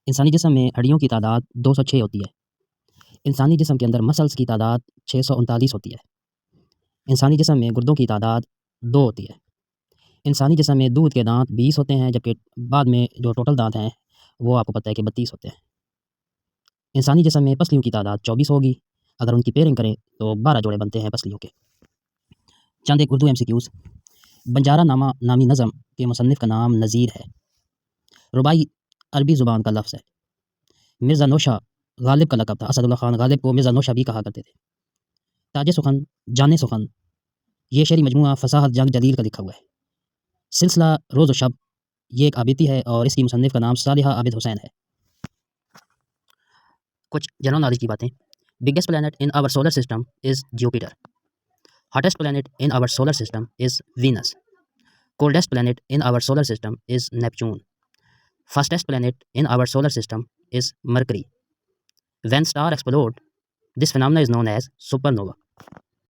انسانی جسم میں ہڈیوں کی تعداد 206 ہوتی ہے۔ انسانی جسم کے اندر مسلس کی تعداد 639 ہوتی ہے۔ انسانی جسم میں گردوں کی تعداد 2 ہوتی ہے۔ انسانی جسم میں دودھ کے دانت 20 ہوتے ہیں، جبکہ بعد میں جو ٹوٹل دانت ہیں وہ آپ کو پتہ ہے کہ 32 ہوتے ہیں۔ انسانی جسم میں پسلیوں کی تعداد 24 ہوگی۔ اگر ان کی پیئرنگ کریں تو 12 جوڑے بنتے ہیں پسلیوں کے۔ چند ایک اردو MCQs۔ بنجارہ نامہ نامی نظم کے مصنف کا نام نذیر ہے۔ رباعی عربی زبان کا لفظ ہے۔ مرزا نوشہ غالب کا لقب تھا۔ اسد اللہ خان غالب کو مرزا نوشہ بھی کہا کرتے تھے۔ تاج سخن، جان سخن، یہ شعری مجموعہ فصاحت جنگ جلیل کا لکھا ہوا ہے۔ سلسلہ روز و شب، یہ ایک آبیتی ہے اور اس کی مصنف کا نام صالحہ عابد حسین ہے۔ کچھ جنرل نالج کی باتیں۔ Biggest planet in our solar system is Jupiter. Hottest planet in our solar system is Venus. Coldest planet in our solar system is Neptune. Fastest planet in our solar system is Mercury. When star explode, this phenomenon is known as supernova.